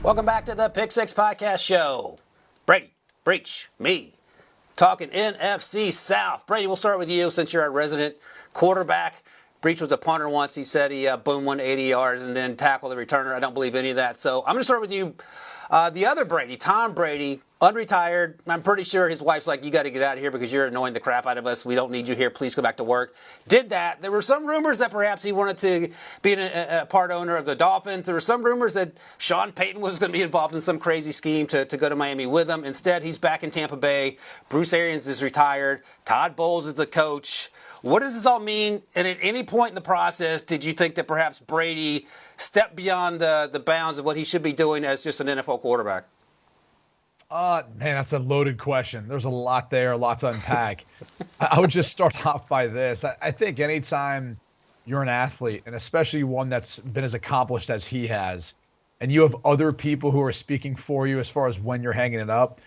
Welcome back to the Pick Six Podcast Show. Brady, Breach, me, talking NFC South. Brady, we'll start with you since you're our resident quarterback. Breach was a punter once. He said he boomed 180 yards and then tackled the returner. I don't believe any of that. So I'm going to start with you. The other Brady, Tom Brady, unretired. I'm pretty sure his wife's like, you got to get out of here because you're annoying the crap out of us. We don't need you here. Please go back to work. Did that. There were some rumors that perhaps he wanted to be a part owner of the Dolphins. There were some rumors that Sean Payton was going to be involved in some crazy scheme to go to Miami with him. Instead, he's back in Tampa Bay. Bruce Arians is retired. Todd Bowles is the coach. What does this all mean? And at any point in the process, did you think that perhaps Brady stepped beyond the bounds of what he should be doing as just an NFL quarterback? Man, that's a loaded question. There's a lot there, a lot to unpack. I would just start off by this. I think anytime you're an athlete, and especially one that's been as accomplished as he has, and you have other people who are speaking for you as far as when you're hanging it up,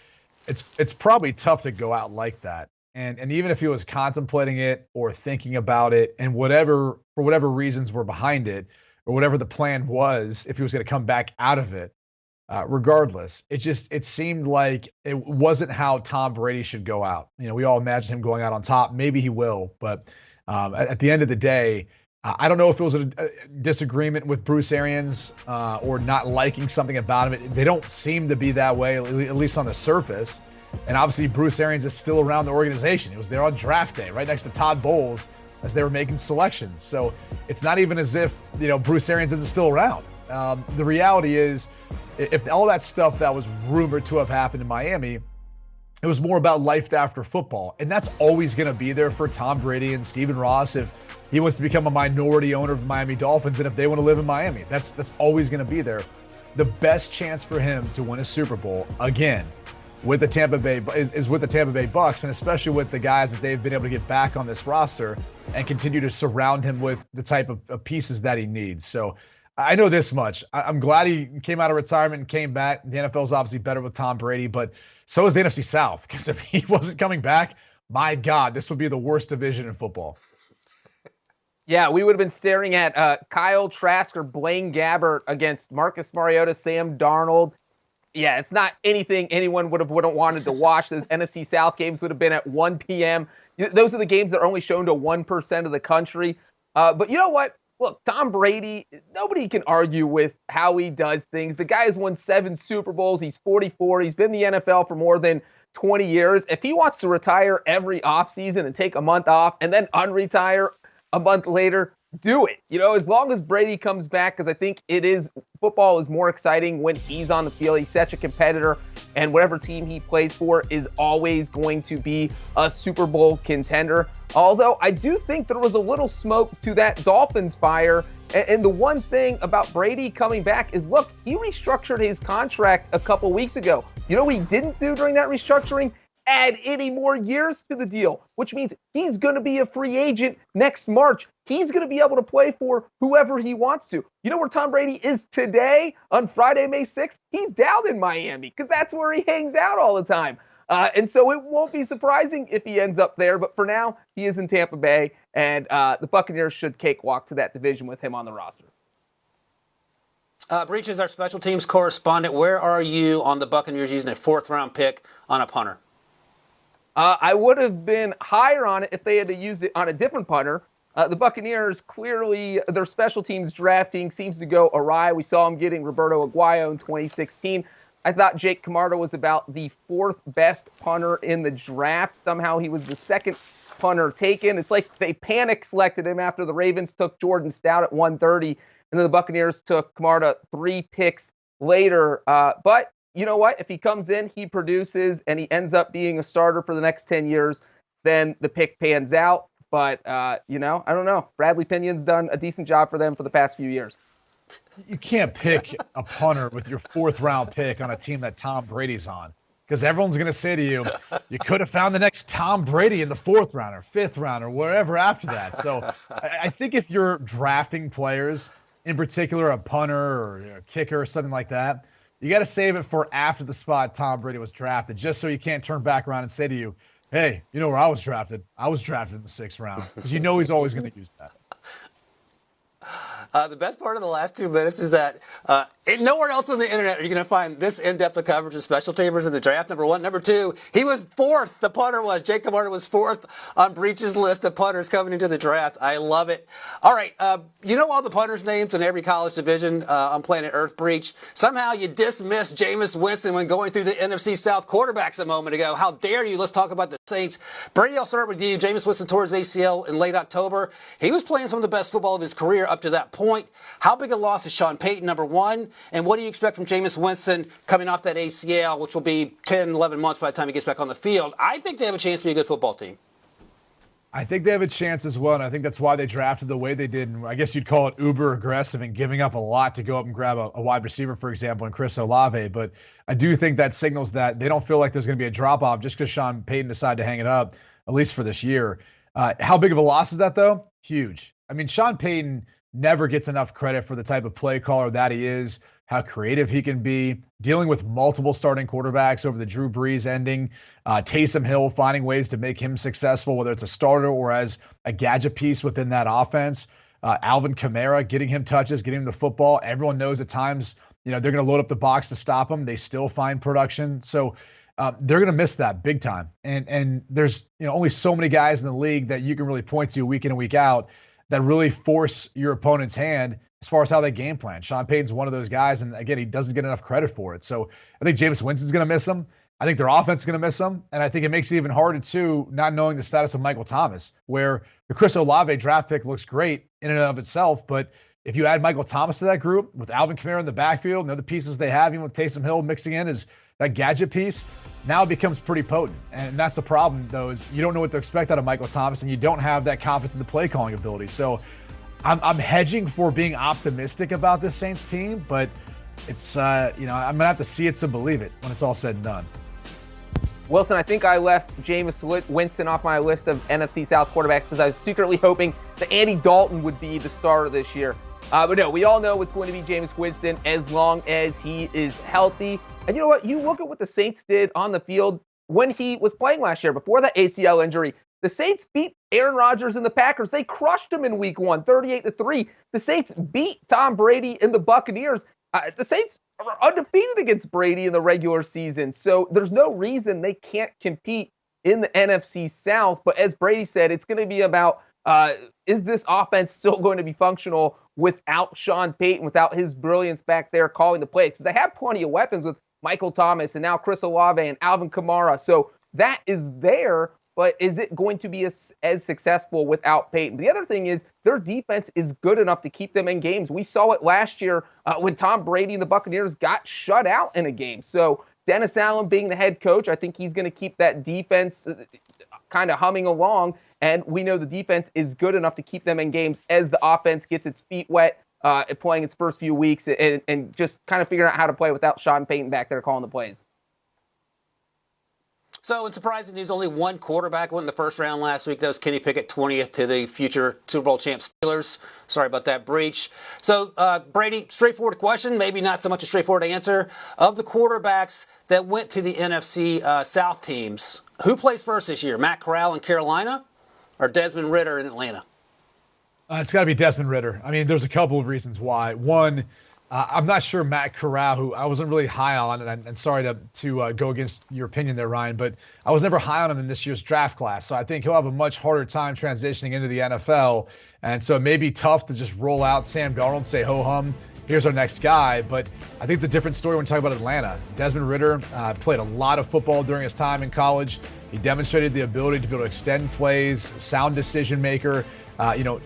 it's probably tough to go out like that. And even if he was contemplating it or thinking about it, and for whatever reasons were behind it, or whatever the plan was, if he was going to come back out of it, regardless, it seemed like it wasn't how Tom Brady should go out. You know, we all imagine him going out on top. Maybe he will, but at the end of the day, I don't know if it was a disagreement with Bruce Arians or not liking something about him. They don't seem to be that way, at least on the surface. And obviously, Bruce Arians is still around the organization. He was there on draft day, right next to Todd Bowles as they were making selections. So it's not even as if, Bruce Arians isn't still around. The reality is, if all that stuff that was rumored to have happened in Miami, it was more about life after football. And that's always going to be there for Tom Brady and Stephen Ross if he wants to become a minority owner of the Miami Dolphins and if they want to live in Miami. That's always going to be there. The best chance for him to win a Super Bowl, again, with the Tampa Bay is with the Tampa Bay Bucs, and especially with the guys that they've been able to get back on this roster and continue to surround him with the type of pieces that he needs. So I know this much. I'm glad he came out of retirement and came back. The NFL is obviously better with Tom Brady, but so is the NFC South, because if he wasn't coming back, my God, this would be the worst division in football. Yeah, we would have been staring at Kyle Trask or Blaine Gabbert against Marcus Mariota, Sam Darnold. Yeah, it's not anything anyone would have wanted to watch. Those NFC South games would have been at 1 p.m. Those are the games that are only shown to 1% of the country. But you know what? Look, Tom Brady, nobody can argue with how he does things. The guy has won 7 Super Bowls. He's 44. He's been in the NFL for more than 20 years. If he wants to retire every offseason and take a month off and then unretire a month later, do it. As long as Brady comes back, because I think football is more exciting when he's on the field. He's such a competitor, and whatever team he plays for is always going to be a Super Bowl contender. Although I do think there was a little smoke to that Dolphins fire. And the one thing about Brady coming back is, look, he restructured his contract a couple weeks ago. You know what he didn't do during that restructuring? Add any more years to the deal, which means he's going to be a free agent next March. He's going to be able to play for whoever he wants to. You know where Tom Brady is today on Friday, May 6th? He's down in Miami because that's where he hangs out all the time. And so it won't be surprising if he ends up there. But for now, he is in Tampa Bay, and the Buccaneers should cakewalk to that division with him on the roster. Breach is our special teams correspondent. Where are you on the Buccaneers using a 4th-round pick on a punter? I would have been higher on it if they had to use it on a different punter. The Buccaneers, clearly, their special teams drafting seems to go awry. We saw them getting Roberto Aguayo in 2016. I thought Jake Camarda was about the 4th best punter in the draft. Somehow he was the 2nd punter taken. It's like they panic selected him after the Ravens took Jordan Stout at 130, and then the Buccaneers took Camarda 3 picks later. But you know what? If he comes in, he produces, and he ends up being a starter for the next 10 years, then the pick pans out. But, I don't know. Bradley Pinion's done a decent job for them for the past few years. You can't pick a punter with your 4th-round pick on a team that Tom Brady's on, because everyone's going to say to you, you could have found the next Tom Brady in the 4th round or 5th round or wherever after that. So I think if you're drafting players, in particular a punter or a kicker or something like that, you got to save it for after the spot Tom Brady was drafted, just so you can't turn back around and say to you, hey, you know where I was drafted? I was drafted in the 6th round, because you know he's always going to use that. The best part of the last 2 minutes is that And nowhere else on the internet are you going to find this in-depth of coverage of special teamers in the draft, number one. Number two, he was fourth. The punter was. Jake Camarda was fourth on Breach's list of punters coming into the draft. I love it. All right, you know all the punters' names in every college division on planet Earth, Breach. Somehow you dismissed Jameis Winston when going through the NFC South quarterbacks a moment ago. How dare you? Let's talk about the Saints. Brady, I'll start with you. Jameis Winston tore his ACL in late October. He was playing some of the best football of his career up to that point. How big a loss is Sean Payton, number one? And what do you expect from Jameis Winston coming off that ACL, which will be 10, 11 months by the time he gets back on the field? I think they have a chance to be a good football team. I think they have a chance as well, and I think that's why they drafted the way they did. And I guess you'd call it uber aggressive and giving up a lot to go up and grab a wide receiver, for example, in Chris Olave. But I do think that signals that they don't feel like there's going to be a drop-off just because Sean Payton decided to hang it up, at least for this year. How big of a loss is that, though? Huge. I mean, Sean Payton never gets enough credit for the type of play caller that he is, how creative he can be, dealing with multiple starting quarterbacks over the Drew Brees ending, Taysom Hill finding ways to make him successful, whether it's a starter or as a gadget piece within that offense. Alvin Kamara, getting him touches, getting him the football. Everyone knows at times, they're going to load up the box to stop him. They still find production. So they're going to miss that big time. And there's only so many guys in the league that you can really point to week in and week out that really force your opponent's hand as far as how they game plan. Sean Payton's one of those guys, and again, he doesn't get enough credit for it. So I think Jameis Winston's going to miss him. I think their offense is going to miss him, and I think it makes it even harder, too, not knowing the status of Michael Thomas, where the Chris Olave draft pick looks great in and of itself, but if you add Michael Thomas to that group with Alvin Kamara in the backfield and the other pieces they have, even with Taysom Hill mixing in as that gadget piece, now it becomes pretty potent. And that's the problem, though, is you don't know what to expect out of Michael Thomas, and you don't have that confidence in the play calling ability. So I'm hedging for being optimistic about this Saints team, but it's I'm gonna have to see it to believe it when it's all said and done. Wilson, I think I left Jameis Winston off my list of NFC South quarterbacks because I was secretly hoping that Andy Dalton would be the starter this year. But no, we all know it's going to be Jameis Winston as long as he is healthy. And you know what? You look at what the Saints did on the field when he was playing last year before that ACL injury. The Saints beat Aaron Rodgers and the Packers. They crushed him in week 1, 38-3. The Saints beat Tom Brady and the Buccaneers. The Saints are undefeated against Brady in the regular season. So there's no reason they can't compete in the NFC South. But as Brady said, it's going to be about, is this offense still going to be functional without Sean Payton, without his brilliance back there calling the plays? Because they have plenty of weapons with Michael Thomas and now Chris Olave and Alvin Kamara. So that is there. But is it going to be as successful without Payton? The other thing is their defense is good enough to keep them in games. We saw it last year when Tom Brady and the Buccaneers got shut out in a game. So Dennis Allen being the head coach, I think he's going to keep that defense kind of humming along. And we know the defense is good enough to keep them in games as the offense gets its feet wet playing its first few weeks and just kind of figuring out how to play without Sean Payton back there calling the plays. So it's surprising news, only one quarterback went in the first round last week. That was Kenny Pickett, 20th to the future Super Bowl champ Steelers. Sorry about that breach. So, Brady, straightforward question, maybe not so much a straightforward answer. Of the quarterbacks that went to the NFC South teams, who plays first this year? Matt Corral in Carolina or Desmond Ridder in Atlanta? It's got to be Desmond Ridder. I mean, there's a couple of reasons why. One, I'm not sure Matt Corral, who I wasn't really high on, and sorry to go against your opinion there, Ryan, but I was never high on him in this year's draft class. So I think he'll have a much harder time transitioning into the NFL. And so it may be tough to just roll out Sam Darnold and say, ho-hum, here's our next guy. But I think it's a different story when we talk about Atlanta. Desmond Ridder played a lot of football during his time in college. He demonstrated the ability to be able to extend plays, sound decision maker.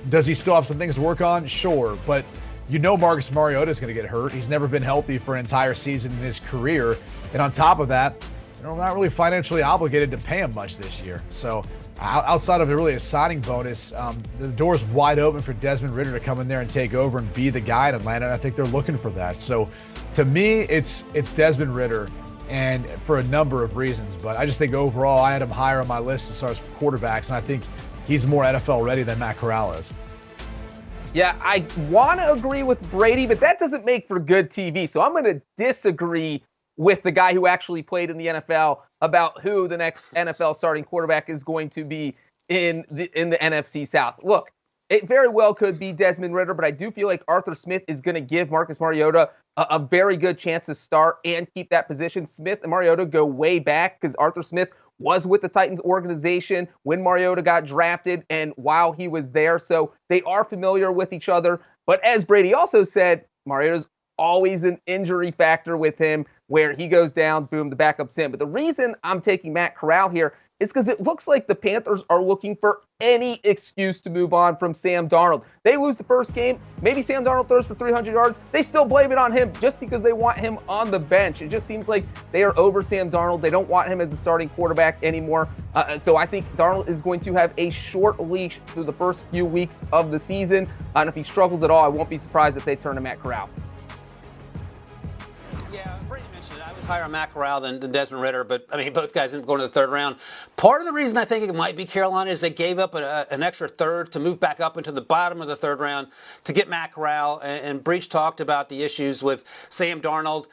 Does he still have some things to work on? Sure, but Marcus Mariota is going to get hurt. He's never been healthy for an entire season in his career. And on top of that, we're not really financially obligated to pay him much this year. So outside of really a signing bonus, the door's wide open for Desmond Ridder to come in there and take over and be the guy in Atlanta. And I think they're looking for that. So to me, it's Desmond Ridder, and for a number of reasons. But I just think overall, I had him higher on my list as far as quarterbacks, and I think he's more NFL ready than Matt Corral is. Yeah, I want to agree with Brady, but that doesn't make for good TV. So I'm going to disagree with the guy who actually played in the NFL about who the next NFL starting quarterback is going to be in the NFC South. Look, it very well could be Desmond Ridder, but I do feel like Arthur Smith is going to give Marcus Mariota a very good chance to start and keep that position. Smith and Mariota go way back because Arthur Smith was with the Titans organization when Mariota got drafted and while he was there. So they are familiar with each other. But as Brady also said, Mariota's always an injury factor with him where he goes down, boom, the backup's in. But the reason I'm taking Matt Corral here is because it looks like the Panthers are looking for any excuse to move on from Sam Darnold. They lose the first game. Maybe Sam Darnold throws for 300 yards. They still blame it on him just because they want him on the bench. It just seems like they are over Sam Darnold. They don't want him as the starting quarterback anymore. So I think Darnold is going to have a short leash through the first few weeks of the season. And if he struggles at all, I won't be surprised if they turn to Matt Corral. Yeah, Brady mentioned it. I was higher on Matt Corral than Desmond Ridder, but I mean, both guys ended up going to the third round. Part of the reason I think it might be Carolina is they gave up an extra third to move back up into the bottom of the third round to get Matt Corral. And Breach talked about the issues with Sam Darnold.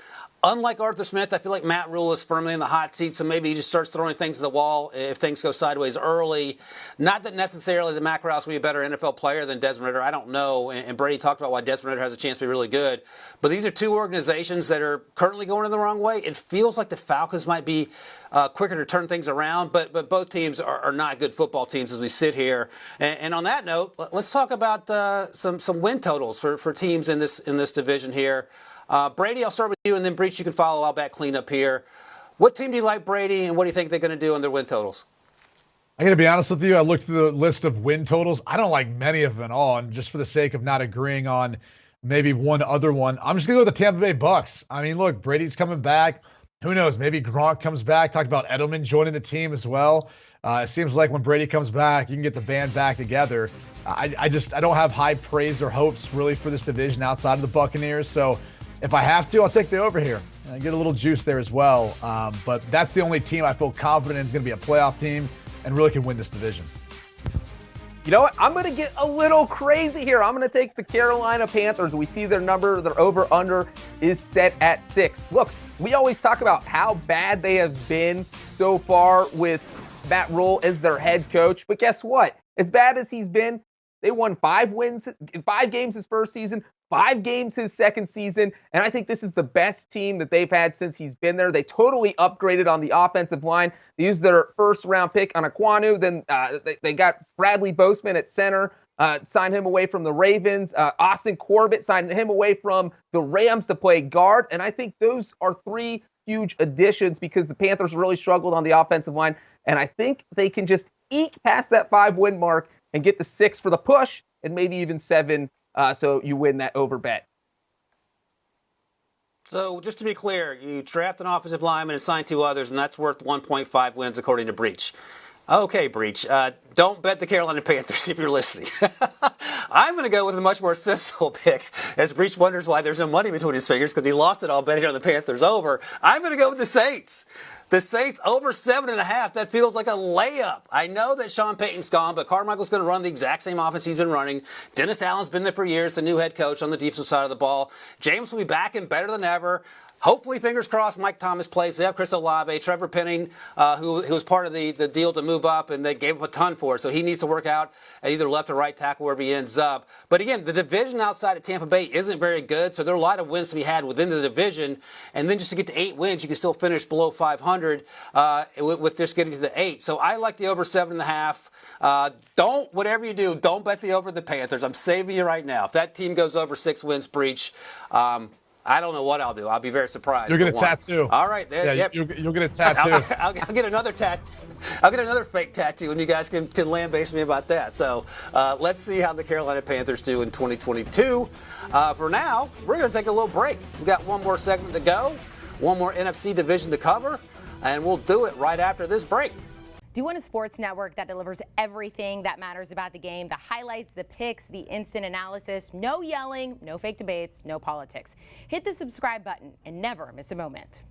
Unlike Arthur Smith, I feel like Matt Rule is firmly in the hot seat, so maybe he just starts throwing things at the wall if things go sideways early. Not that necessarily the Matt Corral's will be a better NFL player than Desmond Ridder. I don't know. And Brady talked about why Desmond Ridder has a chance to be really good. But these are two organizations that are currently going in the wrong way. It feels like the Falcons might be quicker to turn things around, but both teams are not good football teams as we sit here. And on that note, let's talk about some win totals for teams in this division here. Brady, I'll start with you, and then Breach, you can follow. I'll back clean up here. What team do you like, Brady, and what do you think they're going to do on their win totals? I got to be honest with you. I looked through the list of win totals. I don't like many of them at all. And just for the sake of not agreeing on maybe one other one, I'm just going to go with the Tampa Bay Bucs. I mean, look, Brady's coming back. Who knows? Maybe Gronk comes back. Talked about Edelman joining the team as well. It seems like when Brady comes back, you can get the band back together. I don't have high praise or hopes really for this division outside of the Buccaneers. So if I have to, I'll take the over here and get a little juice there as well. But that's the only team I feel confident in is going to be a playoff team and really can win this division. You know what? I'm going to get a little crazy here. I'm going to take the Carolina Panthers. We see their number, their over-under is set at 6. Look, we always talk about how bad they have been so far with Matt Rule as their head coach. But guess what? As bad as he's been, they won 5 games his first season, 5 games his second season, and I think this is the best team that they've had since he's been there. They totally upgraded on the offensive line. They used their first-round pick on Aquanu. Then they got Bradley Boseman at center, signed him away from the Ravens. Austin Corbett signed him away from the Rams to play guard, and I think those are 3 huge additions because the Panthers really struggled on the offensive line, and I think they can just eke past that 5-win mark and get the 6 for the push and maybe even 7 so you win that over bet. So just to be clear, you draft an offensive lineman and sign 2 others, and that's worth 1.5 wins according to Breach. Okay, Breach. Don't bet the Carolina Panthers if you're listening. I'm going to go with a much more sensible pick, as Breach wonders why there's no money between his fingers because he lost it all betting on the Panthers over. I'm going to go with the Saints. The Saints over 7.5. That feels like a layup. I know that Sean Payton's gone, but Carmichael's going to run the exact same offense he's been running. Dennis Allen's been there for years, the new head coach on the defensive side of the ball. James will be back and better than ever. Hopefully, fingers crossed, Mike Thomas plays. They have Chris Olave, Trevor Penning, who was part of the deal to move up, and they gave him a ton for it. So he needs to work out at either left or right tackle wherever he ends up. But again, the division outside of Tampa Bay isn't very good, so there are a lot of wins to be had within the division. And then just to get to 8 wins, you can still finish below 500 with just getting to the 8. So I like the over 7.5. Whatever you do, don't bet the over the Panthers. I'm saving you right now. If that team goes over 6 wins, Breach, I don't know what I'll do. I'll be very surprised. You'll get a tattoo. All right. Yeah, yep. you'll get a tattoo. I'll get another I'll get another fake tattoo, and you guys can land base me about that. So let's see how the Carolina Panthers do in 2022. For now, we're going to take a little break. We've got one more segment to go, one more NFC division to cover, and we'll do it right after this break. Do you want a sports network that delivers everything that matters about the game? The highlights, the picks, the instant analysis, no yelling, no fake debates, no politics. Hit the subscribe button and never miss a moment.